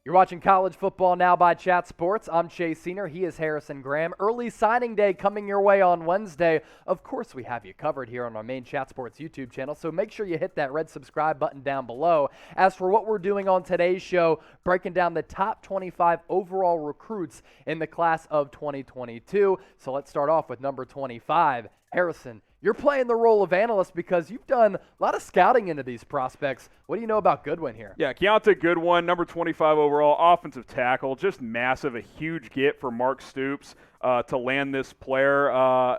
You're watching College Football Now by Chat Sports. I'm Chase Senior. He is Harrison Graham. Early signing day coming your way on Wednesday. Of course, we have you covered here on our main Chat Sports YouTube channel, so make sure you hit that red subscribe button down below. As for what we're doing on today's show, breaking down the top 25 overall recruits in the class of 2022. So let's start off with number 25. Harrison, you're playing the role of analyst because you've done a lot of scouting into these prospects. What do you know about Goodwin here? Yeah, Kiyaunta, Goodwin, number 25 overall, offensive tackle, just massive, a huge get for Mark Stoops to land this player.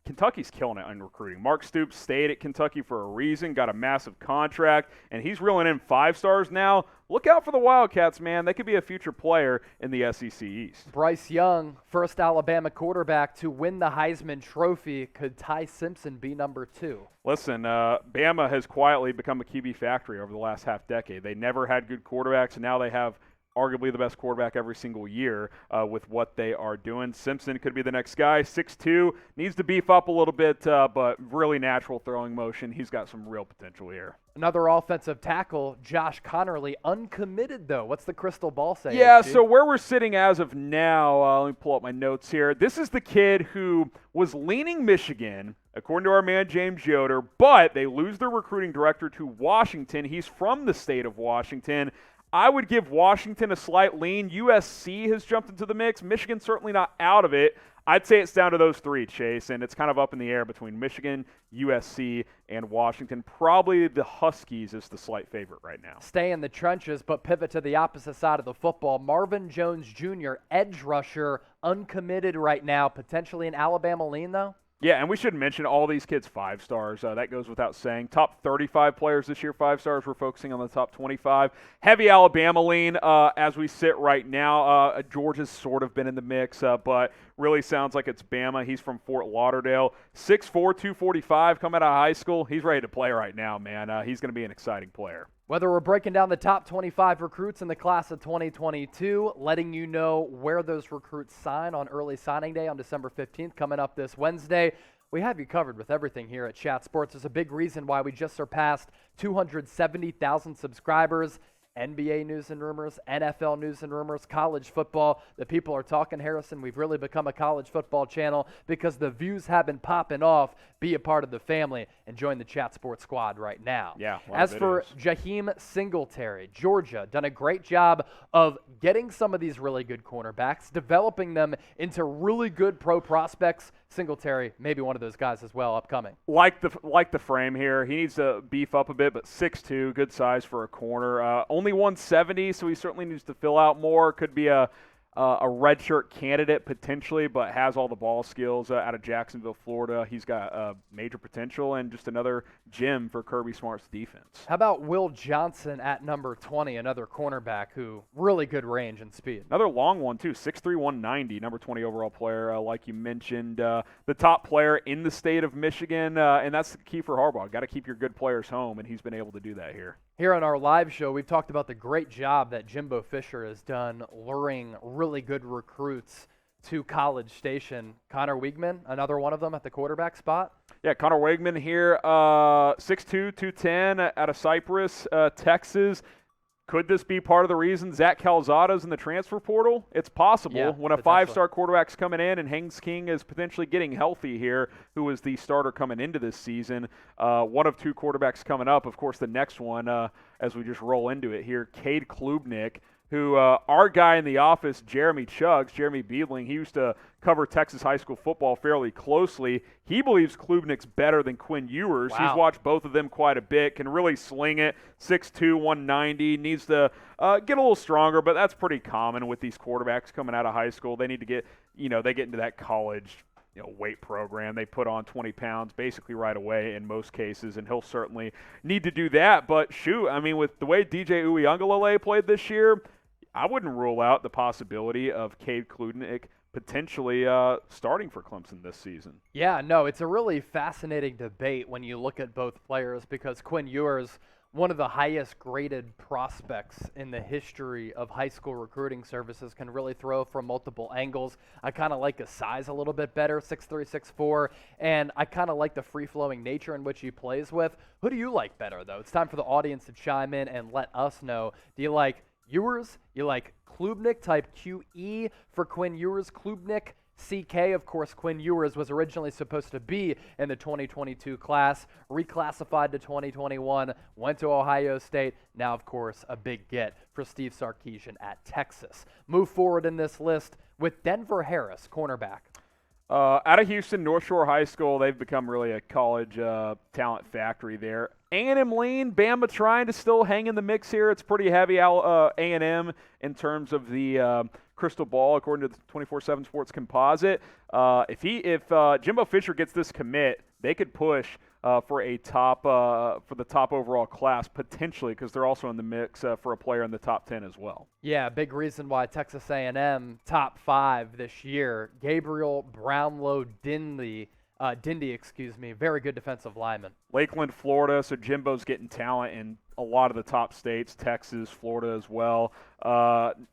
Kentucky's killing it in recruiting. Mark Stoops stayed at Kentucky for a reason, got a massive contract, and he's reeling in 5 stars now. Look out for the Wildcats, man. They could be a future player in the SEC East. Bryce Young, first Alabama quarterback to win the Heisman Trophy. Could Ty Simpson be number 2? Listen, Bama has quietly become a QB factory over the last half decade. They never had good quarterbacks, and now they have arguably the best quarterback every single year with what they are doing. Simpson could be the next guy. 6'2", needs to beef up a little bit, but really natural throwing motion. He's got some real potential here. Another offensive tackle, Josh Conerly, uncommitted though. What's the crystal ball say? Yeah, so where we're sitting as of now, let me pull up my notes here. This is the kid who was leaning Michigan, according to our man James Yoder, but they lose their recruiting director to Washington. He's from the state of Washington. I would give Washington a slight lean. USC has jumped into the mix. Michigan's certainly not out of it. I'd say it's down to those 3, Chase, and it's kind of up in the air between Michigan, USC, and Washington. Probably the Huskies is the slight favorite right now. Stay in the trenches, but pivot to the opposite side of the football. Marvin Jones Jr., edge rusher, uncommitted right now. Potentially an Alabama lean, though? Yeah, and we should mention all these kids 5 stars. That goes without saying. Top 35 players this year, 5 stars. We're focusing on the top 25. Heavy Alabama lean as we sit right now. Georgia's sort of been in the mix, but really sounds like it's Bama. He's from Fort Lauderdale. 6'4", 245, coming out of high school. He's ready to play right now, man. He's going to be an exciting player. Whether we're breaking down the top 25 recruits in the class of 2022, letting you know where those recruits sign on early signing day on December 15th, coming up this Wednesday, we have you covered with everything here at Chat Sports. There's a big reason why we just surpassed 270,000 subscribers. NBA news and rumors, NFL news and rumors, college football. The people are talking, Harrison. We've really become a college football channel because the views have been popping off. Be a part of the family and join the Chat Sports squad right now. Yeah. As for Jaheim Singletary, Georgia, done a great job of getting some of these really good cornerbacks, developing them into really good pro prospects. Singletary, maybe one of those guys as well, upcoming. Like the frame here. He needs to beef up a bit, but 6'2", good size for a corner. Only 170, so he certainly needs to fill out more. Could be a redshirt candidate potentially, but has all the ball skills out of Jacksonville, Florida. He's got major potential and just another gem for Kirby Smart's defense. How about Will Johnson at number 20, another cornerback who really good range and speed? Another long one, too, 6'3", 190, number 20 overall player, like you mentioned. The top player in the state of Michigan, and that's the key for Harbaugh. Got to keep your good players home, and he's been able to do that here. Here on our live show, we've talked about the great job that Jimbo Fisher has done luring really good recruits to College Station. Connor Weigman, another one of them at the quarterback spot. Yeah, Connor Weigman here, 6'2", 210 out of Cypress, Texas. Could this be part of the reason Zach Calzada's in the transfer portal? It's possible. Yeah, when a 5-star quarterback's coming in and Haynes King is potentially getting healthy here, who was the starter coming into this season. One of 2 quarterbacks coming up. Of course, the next one, as we just roll into it here, Cade Klubnik, who our guy in the office, Jeremy Beadling, he used to cover Texas high school football fairly closely. He believes Klubnik's better than Quinn Ewers. Wow. He's watched both of them quite a bit, can really sling it, 6'2", 190, needs to get a little stronger, but that's pretty common with these quarterbacks coming out of high school. They need to get, they get into that college weight program. They put on 20 pounds basically right away in most cases, and he'll certainly need to do that. But shoot, I mean, with the way DJ Uiagalelei played this year, I wouldn't rule out the possibility of Cade Klubnik potentially starting for Clemson this season. Yeah, no, it's a really fascinating debate when you look at both players because Quinn Ewers, one of the highest graded prospects in the history of high school recruiting services, can really throw from multiple angles. I kind of like his size a little bit better, 6'3", 6'4", and I kind of like the free-flowing nature in which he plays with. Who do you like better, though? It's time for the audience to chime in and let us know. Do you like Ewers. You like Klubnik, type QE for Quinn Ewers. Klubnik, CK. Of course, Quinn Ewers was originally supposed to be in the 2022 class, reclassified to 2021, went to Ohio State. Now, of course, a big get for Steve Sarkisian at Texas. Move forward in this list with Denver Harris, cornerback. Out of Houston, North Shore High School, they've become really a college talent factory there. A&M lean, Bama trying to still hang in the mix here. It's pretty heavy A&M in terms of the crystal ball, according to the 24/7 Sports composite. If Jimbo Fisher gets this commit, they could push for the top overall class potentially, because they're also in the mix for a player in the top 10 as well. Yeah, big reason why Texas A&M top 5 this year. Gabriel Brownlow Dindy, very good defensive lineman. Lakeland, Florida, so Jimbo's getting talent in a lot of the top states, Texas, Florida as well.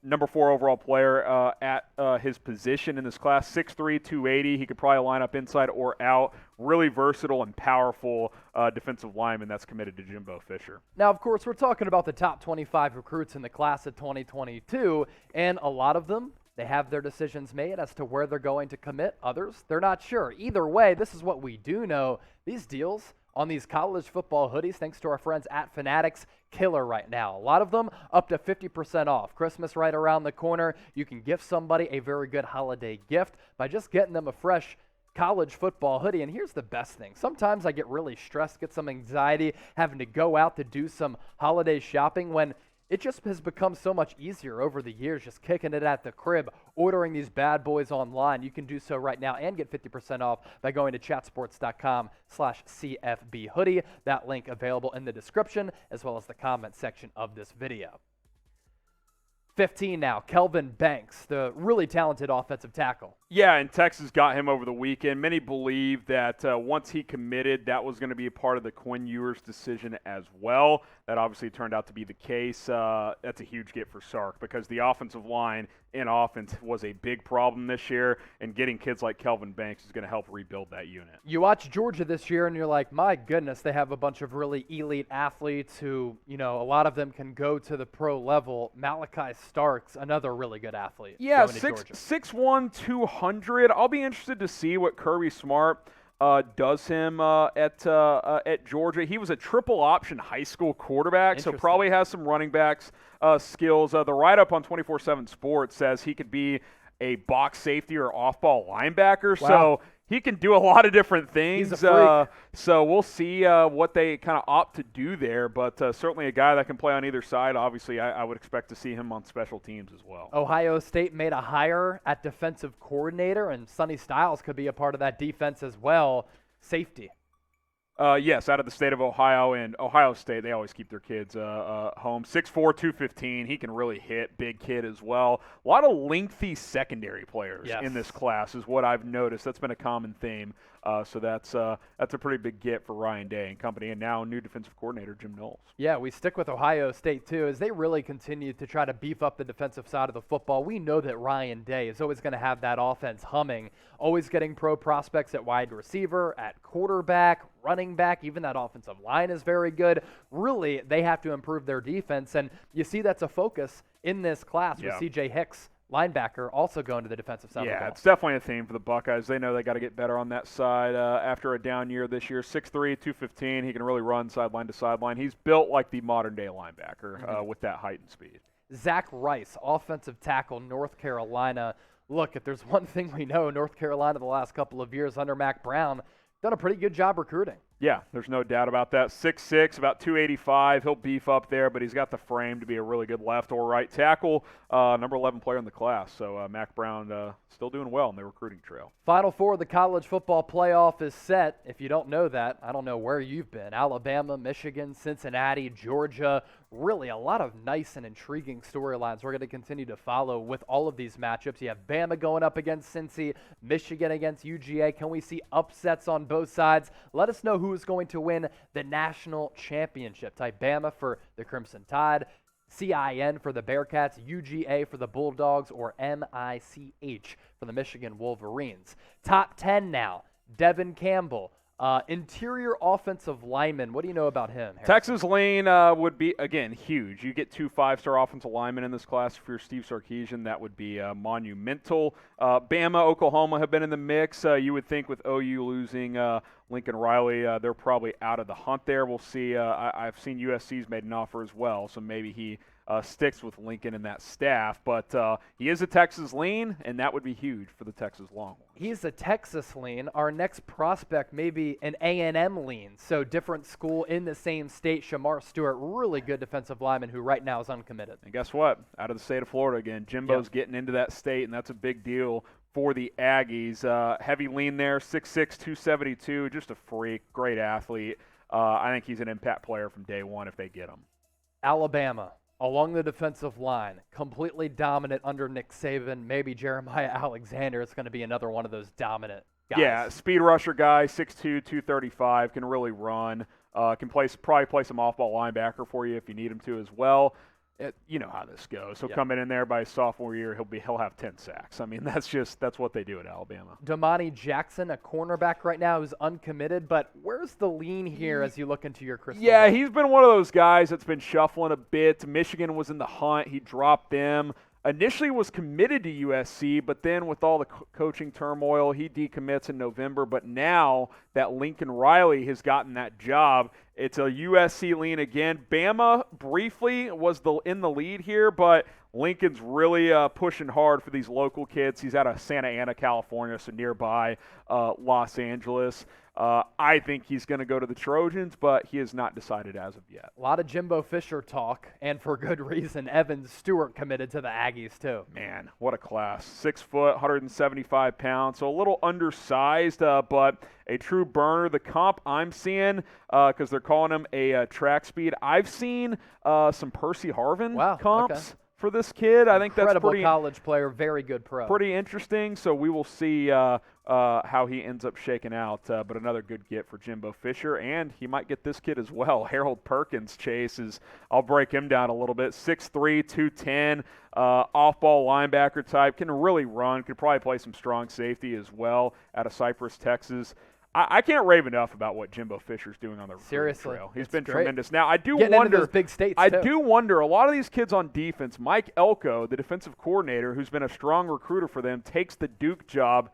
Number 4 overall player at his position in this class, 6'3", 280. He could probably line up inside or out. Really versatile and powerful defensive lineman that's committed to Jimbo Fisher. Now, of course, we're talking about the top 25 recruits in the class of 2022, and a lot of them, they have their decisions made as to where they're going to commit. Others, they're not sure. Either way, this is what we do know. These deals on these college football hoodies, thanks to our friends at Fanatics, killer right now. A lot of them up to 50% off. Christmas right around the corner. You can give somebody a very good holiday gift by just getting them a fresh college football hoodie. And here's the best thing. Sometimes I get really stressed, get some anxiety having to go out to do some holiday shopping when it just has become so much easier over the years, just kicking it at the crib, ordering these bad boys online. You can do so right now and get 50% off by going to chatsports.com/CFB hoodie. That link available in the description as well as the comment section of this video. 15 now, Kelvin Banks, the really talented offensive tackle. Yeah, and Texas got him over the weekend. Many believe that once he committed, that was going to be a part of the Quinn Ewers decision as well. That obviously turned out to be the case. That's a huge get for Sark, because the offensive line in offense was a big problem this year, and getting kids like Kelvin Banks is going to help rebuild that unit. You watch Georgia this year, and you're like, my goodness, they have a bunch of really elite athletes who, a lot of them can go to the pro level. Malachi Starks, another really good athlete. Yeah, going to Georgia. 6'1", 200. I'll be interested to see what Kirby Smart does him at Georgia. He was a triple option high school quarterback, so probably has some running backs skills. The write-up on 24/7 Sports says he could be a box safety or off-ball linebacker. Wow. So he can do a lot of different things. He's a freak. So we'll see what they kind of opt to do there, but certainly a guy that can play on either side. Obviously, I would expect to see him on special teams as well. Ohio State made a hire at defensive coordinator, and Sonny Styles could be a part of that defense as well. Safety. Yes, out of the state of Ohio, and Ohio State, they always keep their kids home. 6'4", 215. He can really hit. Big kid as well. A lot of lengthy secondary players in this class is what I've noticed. That's been a common theme. So that's a pretty big get for Ryan Day and company, and now new defensive coordinator Jim Knowles. Yeah, we stick with Ohio State too, as they really continue to try to beef up the defensive side of the football. We know that Ryan Day is always going to have that offense humming, always getting pro prospects at wide receiver, at quarterback, running back, even that offensive line is very good. Really, they have to improve their defense, and you see that's a focus in this class with C.J. Hicks, linebacker, also going to the defensive side of the ball. Yeah, it's definitely a theme for the Buckeyes. They know they got to get better on that side after a down year this year. 6'3", 215. He can really run sideline to sideline. He's built like the modern-day linebacker with that height and speed. Zach Rice, offensive tackle, North Carolina. Look, if there's one thing we know, North Carolina the last couple of years under Mac Brown, done a pretty good job recruiting. Yeah, there's no doubt about that. 6'6", about 285. He'll beef up there, but he's got the frame to be a really good left or right tackle. Number 11 player in the class. So Mac Brown still doing well in the recruiting trail. Final four of the college football playoff is set. If you don't know that, I don't know where you've been. Alabama, Michigan, Cincinnati, Georgia. Really a lot of nice and intriguing storylines we're going to continue to follow with all of these matchups. You have Bama going up against Cincy, Michigan against UGA. Can we see upsets on both sides? Let us know who is going to win the national championship. Type Bama for the Crimson Tide, CIN for the Bearcats, UGA for the Bulldogs, or MICH for the Michigan Wolverines. Top 10 now. Devin Campbell, Interior offensive lineman, what do you know about him, Harrison? Texas Lane would be, again, huge. You get 2 5-star offensive linemen in this class. If you're Steve Sarkisian, that would be monumental. Bama, Oklahoma have been in the mix. You would think with OU losing Lincoln Riley, they're probably out of the hunt there. We'll see. I've seen USC's made an offer as well, so maybe he sticks with Lincoln and that staff. But he is a Texas lean, and that would be huge for the Texas Longhorns. He's a Texas lean. Our next prospect may be an A&M lean, so different school in the same state. Shamar Stewart, really good defensive lineman who right now is uncommitted. And guess what? Out of the state of Florida again. Jimbo's getting into that state, and that's a big deal for the Aggies. Heavy lean there, 6'6", 272, just a freak, great athlete. I think he's an impact player from day one if they get him. Alabama, along the defensive line, completely dominant under Nick Saban. Maybe Jeremiah Alexander is going to be another one of those dominant guys. Yeah, speed rusher guy, 6'2", 235, can really run. Can probably play some off-ball linebacker for you if you need him to as well. You know how this goes. He'll come in there by his sophomore year. He'll have 10 sacks. I mean, that's what they do at Alabama. Damani Jackson, a cornerback right now, who's uncommitted. But where's the lean here as you look into your crystal ball? He's been one of those guys that's been shuffling a bit. Michigan was in the hunt. He dropped them. Initially was committed to USC, but then with all the coaching turmoil, he decommits in November. But now that Lincoln Riley has gotten that job, it's a USC lean again. Bama briefly was in the lead here, but Lincoln's really pushing hard for these local kids. He's out of Santa Ana, California, so nearby Los Angeles. I think he's going to go to the Trojans, but he has not decided as of yet. A lot of Jimbo Fisher talk, and for good reason. Evan Stewart committed to the Aggies, too. Man, what a class. 6 foot, 175 pounds, so a little undersized, but a true burner. The comp I'm seeing, because they're calling him a track speed, I've seen some Percy Harvin comps. Okay. For this kid, I think that's pretty college player, very good pro. Pretty interesting. So we will see how he ends up shaking out. But another good get for Jimbo Fisher, and he might get this kid as well. Harold Perkins, I'll break him down a little bit. 6'3", 210, off-ball linebacker type, can really run. Could probably play some strong safety as well out of Cypress, Texas. I can't rave enough about what Jimbo Fisher's doing on the recruiting trail. He's been tremendous. Now, I do wonder. Those big states do wonder. A lot of these kids on defense. Mike Elko, the defensive coordinator, who's been a strong recruiter for them, takes the Duke job.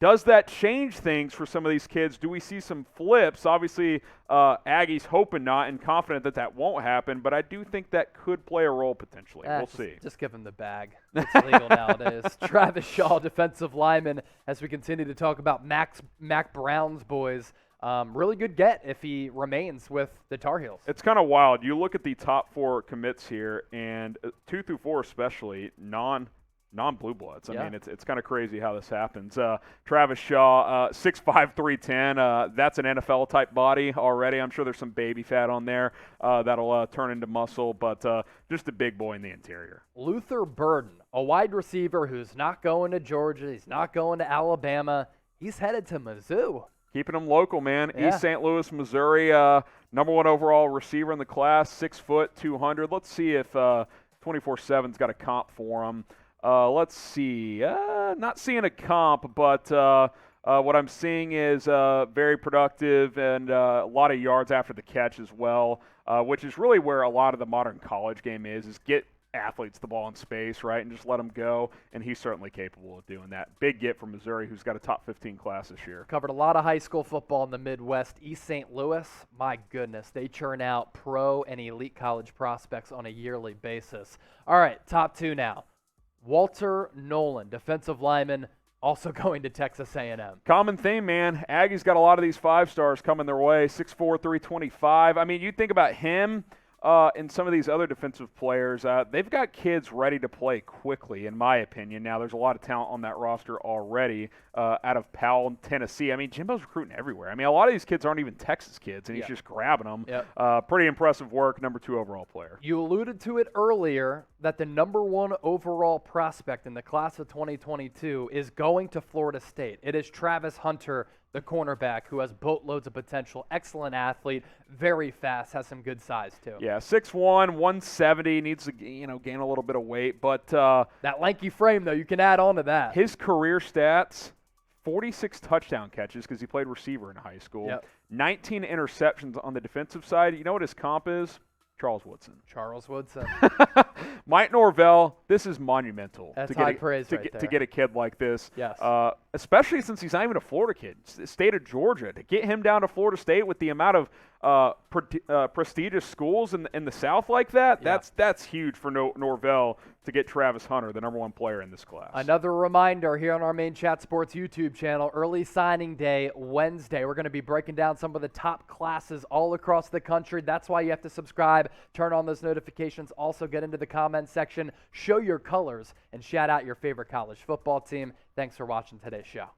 Does that change things for some of these kids? Do we see some flips? Obviously, Aggie's hoping not and confident that won't happen, but I do think that could play a role potentially. We'll see. Just give him the bag. It's legal nowadays. Travis Shaw, defensive lineman, as we continue to talk about Mac Brown's boys. Really good get if he remains with the Tar Heels. It's kind of wild. You look at the top 4 commits here, and 2 through 4 especially, non-blue bloods. I mean, it's kind of crazy how this happens. Travis Shaw, 6'5", 310. That's an NFL-type body already. I'm sure there's some baby fat on there that'll turn into muscle, but just a big boy in the interior. Luther Burden, a wide receiver who's not going to Georgia. He's not going to Alabama. He's headed to Mizzou. Keeping him local, man. East St. Louis, Missouri, number 1 overall receiver in the class, 6 foot, 200. Let's see if 24/7's got a comp for him. Let's see. Not seeing a comp, but what I'm seeing is very productive and a lot of yards after the catch as well, which is really where a lot of the modern college game is get athletes the ball in space, right, and just let them go, and he's certainly capable of doing that. Big get from Missouri, who's got a top 15 class this year. Covered a lot of high school football in the Midwest. East St. Louis, my goodness, they churn out pro and elite college prospects on a yearly basis. All right, top 2 now. Walter Nolan, defensive lineman, also going to Texas A&M. Common theme, man. Aggie's got a lot of these 5-stars coming their way, 6'4", 325. I mean, you think about him and some of these other defensive players. They've got kids ready to play quickly, in my opinion. Now, there's a lot of talent on that roster already out of Powell, Tennessee. I mean, Jimbo's recruiting everywhere. I mean, a lot of these kids aren't even Texas kids, and he's just grabbing them. Pretty impressive work, number 2 overall player. You alluded to it earlier that the number 1 overall prospect in the class of 2022 is going to Florida State. It is Travis Hunter, the cornerback, who has boatloads of potential, excellent athlete, very fast, has some good size too. Yeah, 6'1", 170, needs to gain a little bit of weight, but that lanky frame though, you can add on to that. His career stats: 46 touchdown catches because he played receiver in high school. Yep. 19 interceptions on the defensive side. You know what his comp is? Charles Woodson. Charles Woodson. Mike Norvell, this is monumental. That's to high get praise to there. get a kid like this. Yes. Especially since he's not even a Florida kid. State of Georgia. To get him down to Florida State with the amount of prestigious schools in the South like that, that's huge for Norvell to get Travis Hunter, the #1 player in this class. Another reminder here on our main Chat Sports YouTube channel, early signing day Wednesday. We're going to be breaking down some of the top classes all across the country. That's why you have to subscribe, turn on those notifications, also get into the comments section, show your colors, and shout out your favorite college football team. Thanks for watching today's show.